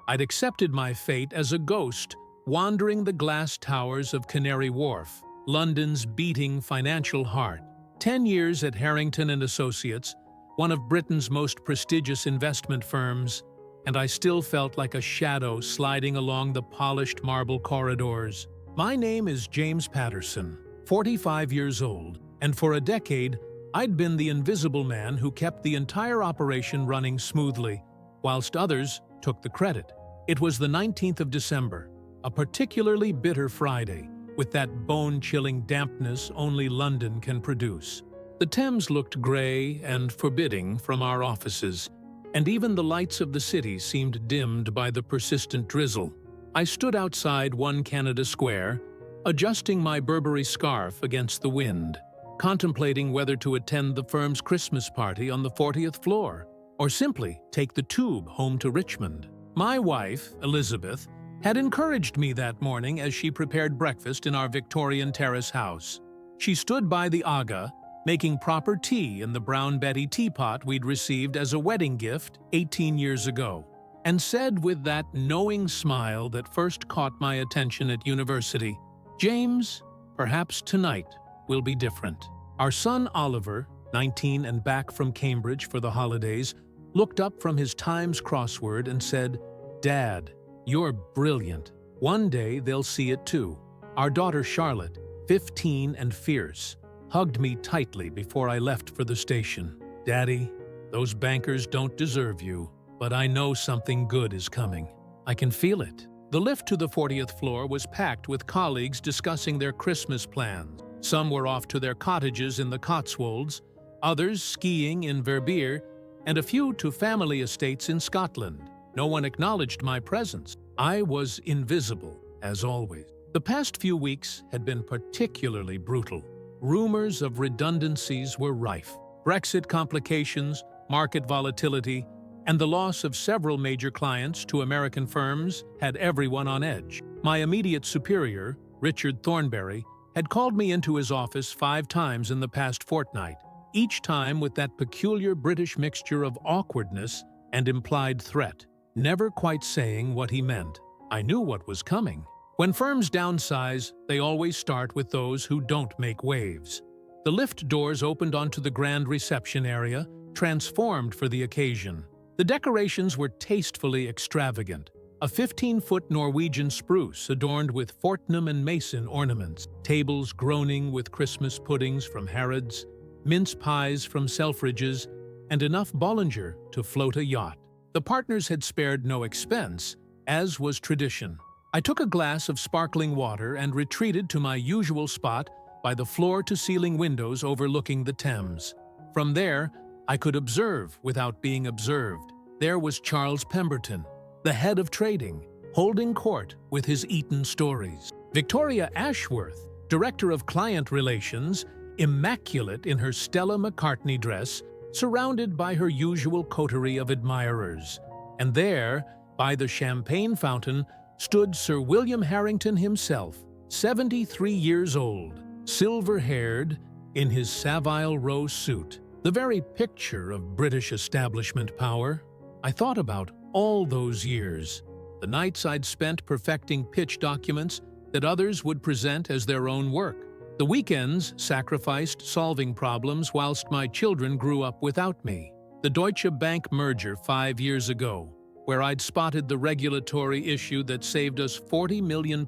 I'd accepted my fate as a ghost, wandering the glass towers of Canary Wharf, London's beating financial heart. 10 years at Harrington Associates, one of Britain's most prestigious investment firms, and I still felt like a shadow sliding along the polished marble corridors. My name is James Patterson, 45 years old, and for a decade, I'd been the invisible man who kept the entire operation running smoothly, whilst others took the credit. It was the 19th of December, a particularly bitter Friday, with that bone-chilling dampness only London can produce. The Thames looked grey and forbidding from our offices, and even the lights of the city seemed dimmed by the persistent drizzle. I stood outside One Canada Square, adjusting my Burberry scarf against the wind, contemplating whether to attend the firm's Christmas party on the 40th floor, or simply take the tube home to Richmond. My wife, Elizabeth, had encouraged me that morning as she prepared breakfast in our Victorian terrace house. She stood by the Aga, making proper tea in the Brown Betty teapot we'd received as a wedding gift 18 years ago, and said with that knowing smile that first caught my attention at university, "James, perhaps tonight will be different." Our son Oliver, 19 and back from Cambridge for the holidays, looked up from his Times crossword and said, "Dad, you're brilliant. One day they'll see it too." Our daughter Charlotte, 15 and fierce, hugged me tightly before I left for the station. "Daddy, those bankers don't deserve you, but I know something good is coming. I can feel it." The lift to the 40th floor was packed with colleagues discussing their Christmas plans. Some were off to their cottages in the Cotswolds, others skiing in Verbier, and a few to family estates in Scotland. No one acknowledged my presence. I was invisible, as always. The past few weeks had been particularly brutal. Rumors of redundancies were rife. Brexit complications, market volatility, and the loss of several major clients to American firms had everyone on edge. My immediate superior, Richard Thornberry, had called me into his office 5 times in the past fortnight, each time with that peculiar British mixture of awkwardness and implied threat, never quite saying what he meant. I knew what was coming. When firms downsize, they always start with those who don't make waves. The lift doors opened onto the grand reception area, transformed for the occasion. The decorations were tastefully extravagant. A 15-foot Norwegian spruce adorned with Fortnum and Mason ornaments, tables groaning with Christmas puddings from Harrods, mince pies from Selfridges, and enough Bollinger to float a yacht. The partners had spared no expense, as was tradition. I took a glass of sparkling water and retreated to my usual spot by the floor-to-ceiling windows overlooking the Thames. From there, I could observe without being observed. There was Charles Pemberton, the head of trading, holding court with his Eton stories. Victoria Ashworth, director of client relations, immaculate in her Stella McCartney dress, surrounded by her usual coterie of admirers. And there, by the champagne fountain, stood Sir William Harrington himself, 73 years old, silver-haired, in his Savile Row suit, the very picture of British establishment power. I thought about all those years, the nights I'd spent perfecting pitch documents that others would present as their own work, the weekends sacrificed solving problems whilst my children grew up without me, the Deutsche Bank merger 5 years ago, where I'd spotted the regulatory issue that saved us £40 million.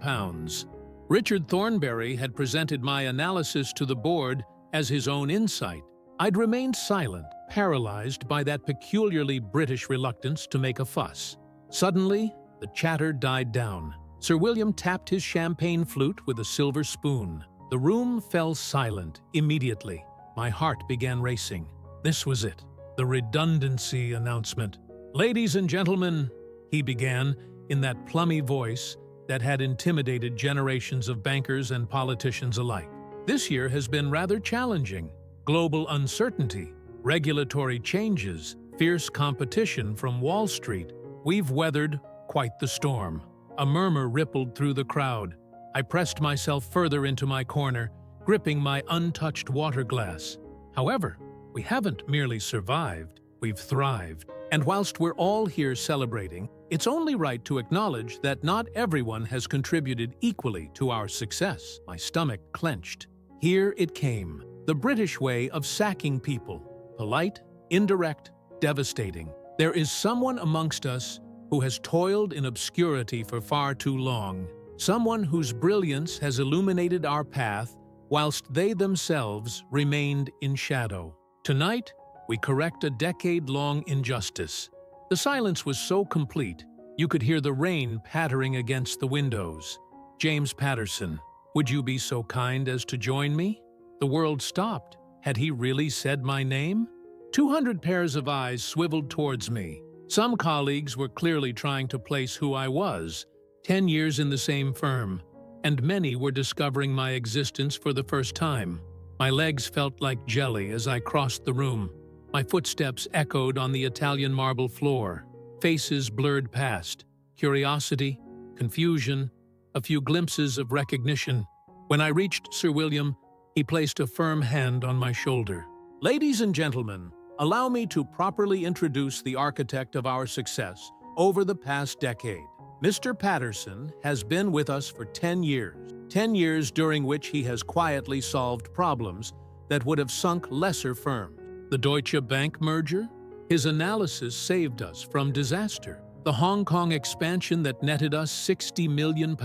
Richard Thornberry had presented my analysis to the board as his own insight. I'd remained silent, paralyzed by that peculiarly British reluctance to make a fuss. Suddenly, the chatter died down. Sir William tapped his champagne flute with a silver spoon. The room fell silent immediately. My heart began racing. This was it, the redundancy announcement. "Ladies and gentlemen," he began, in that plummy voice that had intimidated generations of bankers and politicians alike. "This year has been rather challenging. Global uncertainty, regulatory changes, fierce competition from Wall Street. We've weathered quite the storm." A murmur rippled through the crowd. I pressed myself further into my corner, gripping my untouched water glass. However, we haven't merely survived, we've thrived. And whilst we're all here celebrating, It's only right to acknowledge that not everyone has contributed equally to our success. My stomach clenched. Here it came, the British way of sacking people. Polite, indirect, devastating. There is someone amongst us who has toiled in obscurity for far too long, someone whose brilliance has illuminated our path whilst they themselves remained in shadow. Tonight, we correct a decade-long injustice. The silence was so complete, you could hear the rain pattering against the windows. James Patterson, would you be so kind as to join me? The world stopped. Had he really said my name? 200 pairs of eyes swiveled towards me. Some colleagues were clearly trying to place who I was. 10 years in the same firm, and many were discovering my existence for the first time. My legs felt like jelly as I crossed the room. My footsteps echoed on the Italian marble floor. Faces blurred past. Curiosity, confusion, a few glimpses of recognition. When I reached Sir William, he placed a firm hand on my shoulder. Ladies and gentlemen, allow me to properly introduce the architect of our success over the past decade. Mr. Patterson has been with us for 10 years. 10 years during which he has quietly solved problems that would have sunk lesser firms. The Deutsche Bank merger? His analysis saved us from disaster. The Hong Kong expansion that netted us £60 million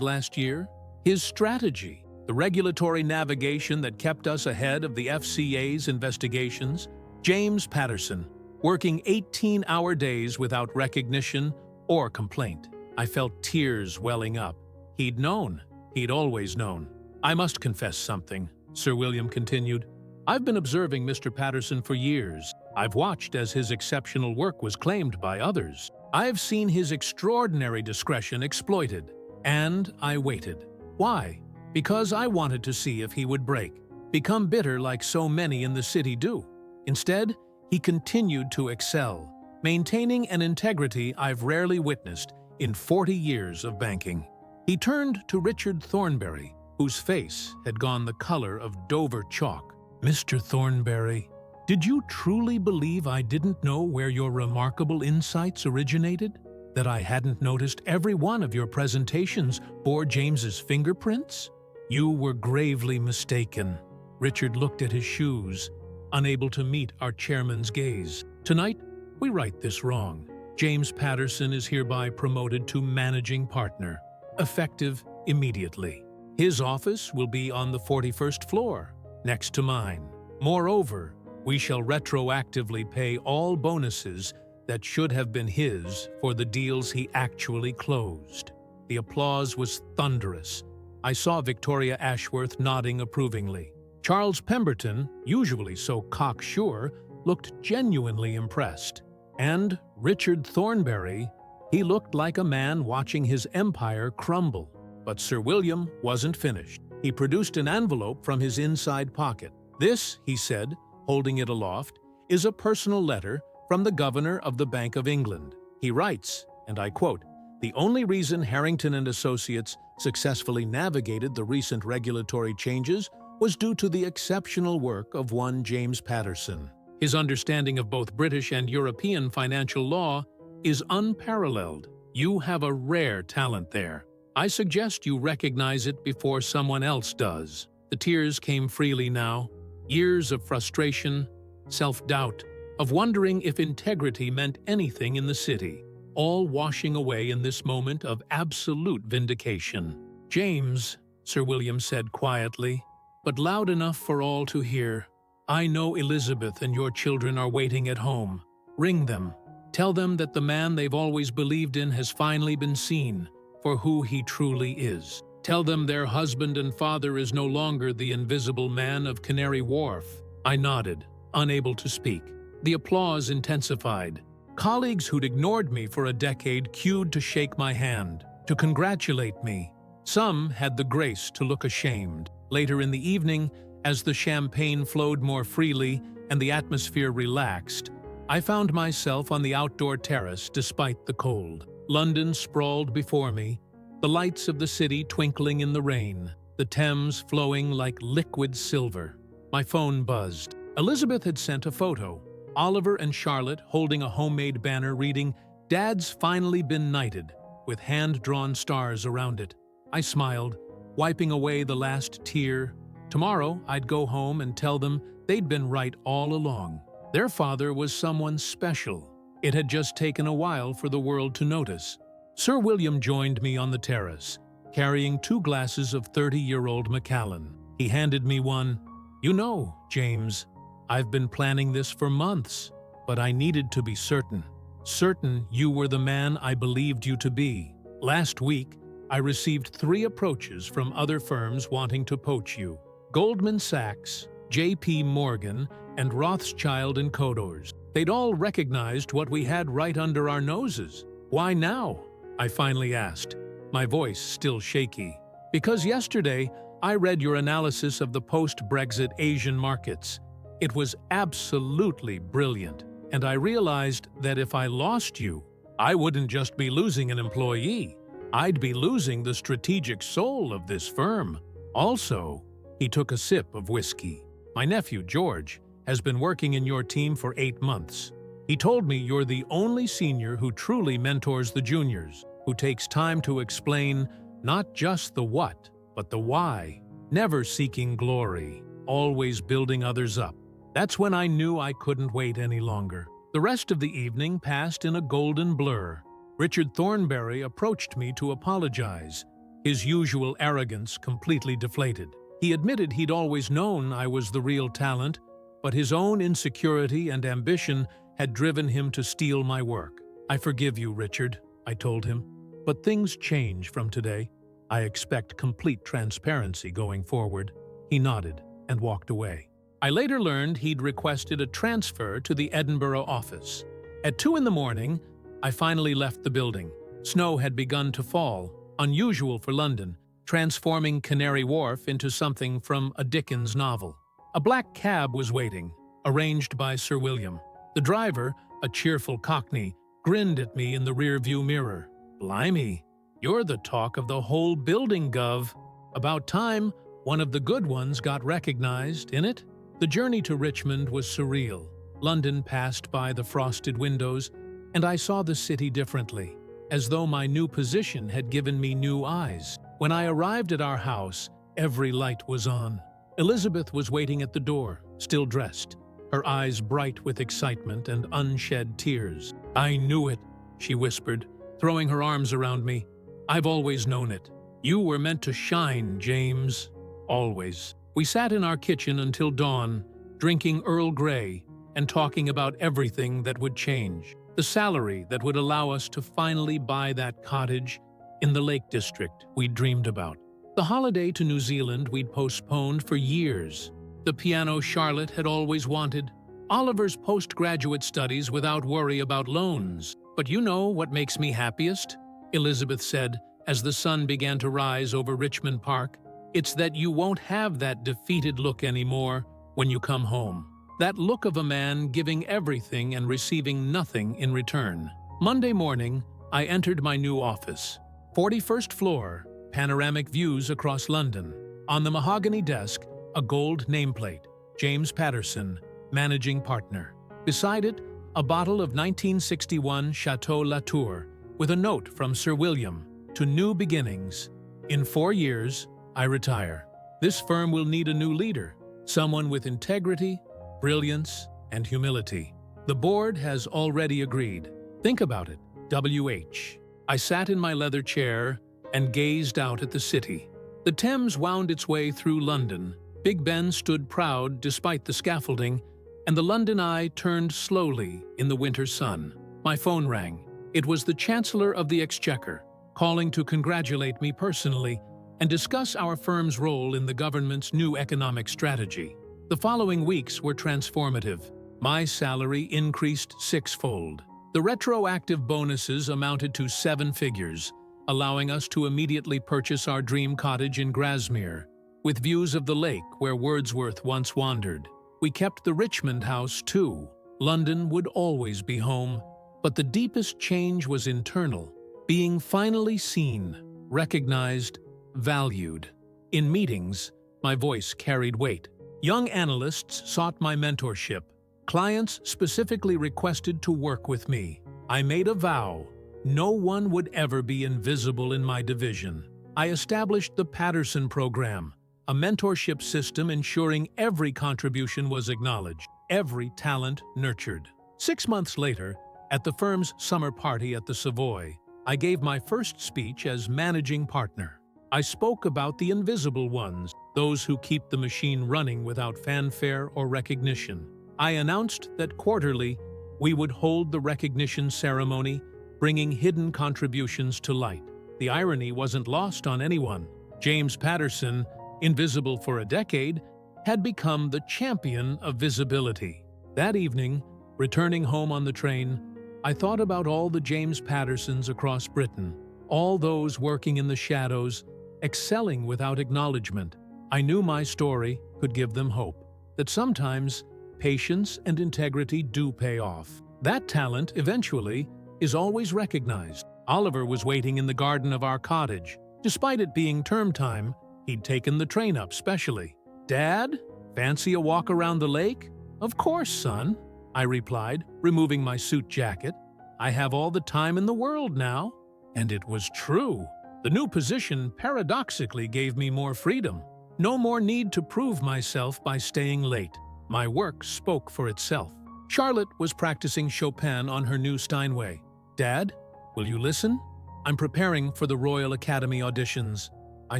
last year? His strategy. The regulatory navigation that kept us ahead of the FCA's investigations? James Patterson, working 18-hour days without recognition or complaint. I felt tears welling up. He'd known. He'd always known. I must confess something, Sir William continued. I've been observing Mr. Patterson for years. I've watched as his exceptional work was claimed by others. I've seen his extraordinary discretion exploited. And I waited. Why? Because I wanted to see if he would break, become bitter like so many in the city do. Instead, he continued to excel, maintaining an integrity I've rarely witnessed in 40 years of banking. He turned to Richard Thornberry, whose face had gone the color of Dover chalk. Mr. Thornberry, did you truly believe I didn't know where your remarkable insights originated? That I hadn't noticed every one of your presentations bore James's fingerprints? You were gravely mistaken. Richard looked at his shoes, unable to meet our chairman's gaze. Tonight, we right this wrong. James Patterson is hereby promoted to managing partner, effective immediately. His office will be on the 41st floor, next to mine. Moreover, we shall retroactively pay all bonuses that should have been his for the deals he actually closed. The applause was thunderous. I saw Victoria Ashworth nodding approvingly. Charles Pemberton, usually so cocksure, looked genuinely impressed. And Richard Thornberry, he looked like a man watching his empire crumble. But Sir William wasn't finished. He produced an envelope from his inside pocket. This, he said, holding it aloft, is a personal letter from the Governor of the Bank of England. He writes, and I quote, "The only reason Harrington Associates successfully navigated the recent regulatory changes was due to the exceptional work of one James Patterson. His understanding of both British and European financial law is unparalleled. You have a rare talent there. I suggest you recognize it before someone else does." The tears came freely now. Years of frustration, self-doubt, of wondering if integrity meant anything in the city, all washing away in this moment of absolute vindication. "James," Sir William said quietly, but loud enough for all to hear, "I know Elizabeth and your children are waiting at home. Ring them. Tell them that the man they've always believed in has finally been seen for who he truly is. Tell them their husband and father is no longer the invisible man of Canary Wharf." I nodded, unable to speak. The applause intensified. Colleagues who'd ignored me for a decade queued to shake my hand, to congratulate me. Some had the grace to look ashamed. Later in the evening, as the champagne flowed more freely and the atmosphere relaxed, I found myself on the outdoor terrace despite the cold. London sprawled before me, the lights of the city twinkling in the rain, the Thames flowing like liquid silver. My phone buzzed. Elizabeth had sent a photo. Oliver and Charlotte holding a homemade banner reading, Dad's finally been knighted, with hand-drawn stars around it. I smiled, wiping away the last tear. Tomorrow, I'd go home and tell them they'd been right all along. Their father was someone special. It had just taken a while for the world to notice. Sir William joined me on the terrace, carrying 2 glasses of 30-year-old Macallan. He handed me one. "You know, James, I've been planning this for months, but I needed to be certain. Certain you were the man I believed you to be. Last week, I received 3 approaches from other firms wanting to poach you. Goldman Sachs, J.P. Morgan, and Rothschild & Codors. They'd all recognized what we had right under our noses. Why now? I finally asked, my voice still shaky. Because yesterday, I read your analysis of the post-Brexit Asian markets. It was absolutely brilliant, and I realized that if I lost you, I wouldn't just be losing an employee. I'd be losing the strategic soul of this firm. Also, he took a sip of whiskey. My nephew, George, has been working in your team for 8 months. He told me you're the only senior who truly mentors the juniors, who takes time to explain not just the what, but the why, never seeking glory, always building others up. That's when I knew I couldn't wait any longer. The rest of the evening passed in a golden blur. Richard Thornberry approached me to apologize, his usual arrogance completely deflated. He admitted he'd always known I was the real talent, but his own insecurity and ambition had driven him to steal my work. "I forgive you, Richard," I told him, "but things change from today. I expect complete transparency going forward." He nodded and walked away. I later learned he'd requested a transfer to the Edinburgh office. At 2 in the morning, I finally left the building. Snow had begun to fall, unusual for London, transforming Canary Wharf into something from a Dickens novel. A black cab was waiting, arranged by Sir William. The driver, a cheerful Cockney, grinned at me in the rear-view mirror. "Blimey, you're the talk of the whole building, Gov. About time one of the good ones got recognized, innit?" The journey to Richmond was surreal. London passed by the frosted windows, and I saw the city differently, as though my new position had given me new eyes. When I arrived at our house, every light was on. Elizabeth was waiting at the door, still dressed, her eyes bright with excitement and unshed tears. "I knew it," she whispered, throwing her arms around me. "I've always known it. You were meant to shine, James. Always." We sat in our kitchen until dawn, drinking Earl Grey and talking about everything that would change. The salary that would allow us to finally buy that cottage in the Lake District we'd dreamed about. The holiday to New Zealand we'd postponed for years. The piano Charlotte had always wanted. Oliver's postgraduate studies without worry about loans. "But you know what makes me happiest?" Elizabeth said as the sun began to rise over Richmond Park. "It's that you won't have that defeated look anymore when you come home. That look of a man giving everything and receiving nothing in return." Monday morning, I entered my new office. 41st floor, panoramic views across London. On the mahogany desk, a gold nameplate, James Patterson, managing partner. Beside it, a bottle of 1961 Chateau Latour with a note from Sir William, "To new beginnings. In 4 years, I retire. This firm will need a new leader, someone with integrity, brilliance, and humility. The board has already agreed. Think about it, WH." I sat in my leather chair and gazed out at the city. The Thames wound its way through London. Big Ben stood proud despite the scaffolding, and the London Eye turned slowly in the winter sun. My phone rang. It was the Chancellor of the Exchequer, calling to congratulate me personally and discuss our firm's role in the government's new economic strategy. The following weeks were transformative. My salary increased 6-fold. The retroactive bonuses amounted to 7 figures, allowing us to immediately purchase our dream cottage in Grasmere, with views of the lake where Wordsworth once wandered. We kept the Richmond house too. London would always be home. But the deepest change was internal, being finally seen, recognized, valued. In meetings, my voice carried weight. Young analysts sought my mentorship. Clients specifically requested to work with me. I made a vow. No one would ever be invisible in my division. I established the Patterson program, a mentorship system ensuring every contribution was acknowledged, every talent nurtured. 6 months later, at the firm's summer party at the Savoy, I gave my first speech as managing partner. I spoke about the invisible ones, those who keep the machine running without fanfare or recognition. I announced that quarterly, we would hold the recognition ceremony, bringing hidden contributions to light. The irony wasn't lost on anyone. James Patterson, invisible for a decade, had become the champion of visibility. That evening, returning home on the train, I thought about all the James Pattersons across Britain, all those working in the shadows, excelling without acknowledgement. I knew my story could give them hope, that sometimes patience and integrity do pay off. That talent, eventually, is always recognized. Oliver was waiting in the garden of our cottage. Despite it being term time, he'd taken the train up specially. "Dad, fancy a walk around the lake?" "Of course, son," I replied, removing my suit jacket. "I have all the time in the world now." And it was true. The new position paradoxically gave me more freedom. No more need to prove myself by staying late. My work spoke for itself. Charlotte was practicing Chopin on her new Steinway. "Dad, will you listen? I'm preparing for the Royal Academy auditions." I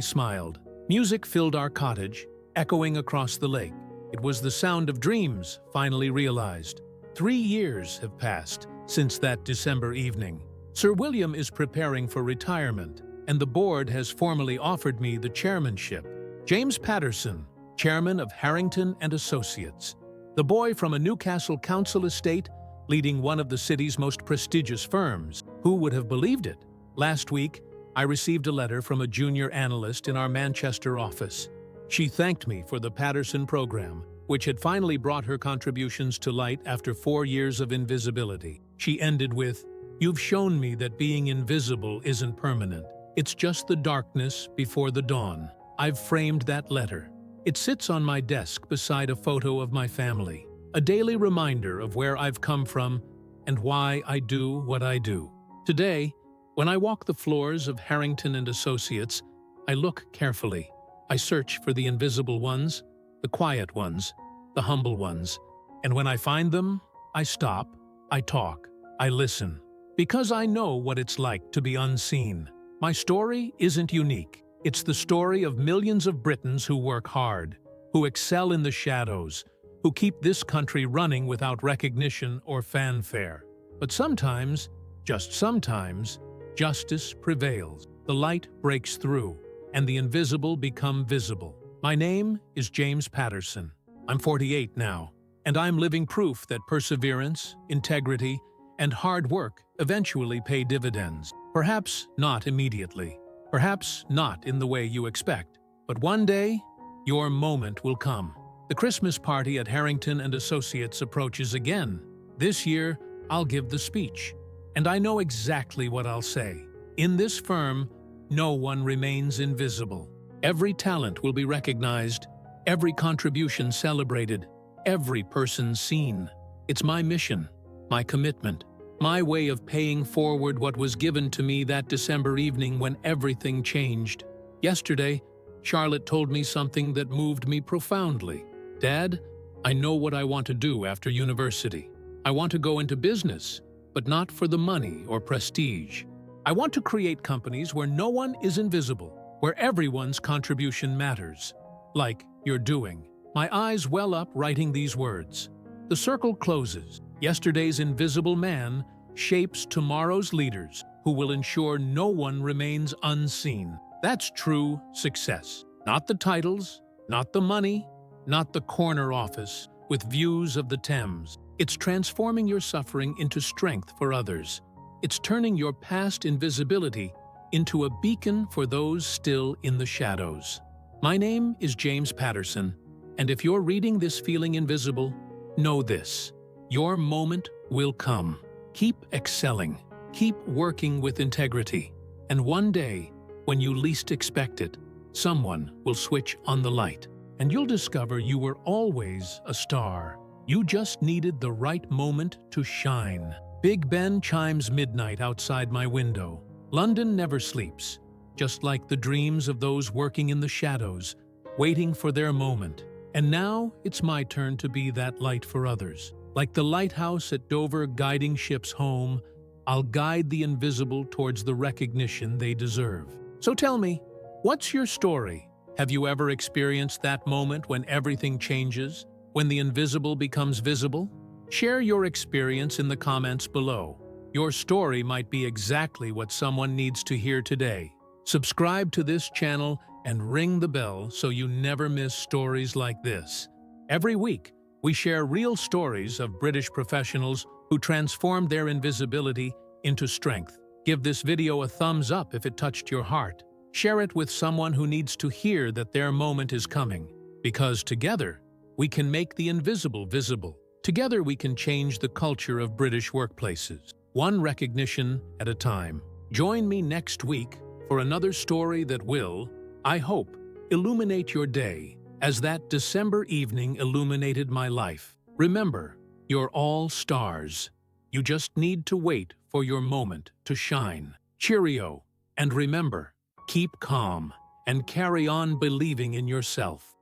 smiled. Music filled our cottage, echoing across the lake. It was the sound of dreams finally realized. 3 years have passed since that December evening. Sir William is preparing for retirement, and the board has formally offered me the chairmanship. James Patterson, chairman of Harrington Associates, the boy from a Newcastle council estate, leading one of the city's most prestigious firms. Who would have believed it? Last week, I received a letter from a junior analyst in our Manchester office. She thanked me for the Patterson program, which had finally brought her contributions to light after 4 years of invisibility. She ended with, "You've shown me that being invisible isn't permanent. It's just the darkness before the dawn." I've framed that letter. It sits on my desk beside a photo of my family, a daily reminder of where I've come from and why I do what I do. Today, when I walk the floors of Harrington Associates, I look carefully. I search for the invisible ones, the quiet ones, the humble ones. And when I find them, I stop, I talk, I listen. Because I know what it's like to be unseen. My story isn't unique. It's the story of millions of Britons who work hard, who excel in the shadows, who keep this country running without recognition or fanfare. But sometimes, just sometimes, justice prevails. The light breaks through, and the invisible become visible. My name is James Patterson. I'm 48 now, and I'm living proof that perseverance, integrity, and hard work eventually pay dividends. Perhaps not immediately. Perhaps not in the way you expect. But one day, your moment will come. The Christmas party at Harrington Associates approaches again. This year, I'll give the speech. And I know exactly what I'll say. In this firm, no one remains invisible. Every talent will be recognized, every contribution celebrated, every person seen. It's my mission, my commitment, my way of paying forward what was given to me that December evening when everything changed. Yesterday, Charlotte told me something that moved me profoundly. "Dad, I know what I want to do after university. I want to go into business, but not for the money or prestige. I want to create companies where no one is invisible, where everyone's contribution matters. Like you're doing." My eyes well up writing these words. The circle closes. Yesterday's invisible man shapes tomorrow's leaders who will ensure no one remains unseen. That's true success. Not the titles, not the money, not the corner office with views of the Thames. It's transforming your suffering into strength for others. It's turning your past invisibility into a beacon for those still in the shadows. My name is James Patterson, and if you're reading this feeling invisible, know this: your moment will come. Keep excelling, keep working with integrity, and one day, when you least expect it, someone will switch on the light, and you'll discover you were always a star. You just needed the right moment to shine. Big Ben chimes midnight outside my window. London never sleeps, just like the dreams of those working in the shadows, waiting for their moment. And now it's my turn to be that light for others. Like the lighthouse at Dover guiding ships home, I'll guide the invisible towards the recognition they deserve. So tell me, what's your story? Have you ever experienced that moment when everything changes, when the invisible becomes visible? Share your experience in the comments below. Your story might be exactly what someone needs to hear today. Subscribe to this channel and ring the bell so you never miss stories like this. Every week, we share real stories of British professionals who transformed their invisibility into strength. Give this video a thumbs up if it touched your heart. Share it with someone who needs to hear that their moment is coming. Because together, we can make the invisible visible. Together we can change the culture of British workplaces, one recognition at a time. Join me next week for another story that will, I hope, illuminate your day, as that December evening illuminated my life. Remember, you're all stars. You just need to wait for your moment to shine. Cheerio, and remember, keep calm and carry on believing in yourself.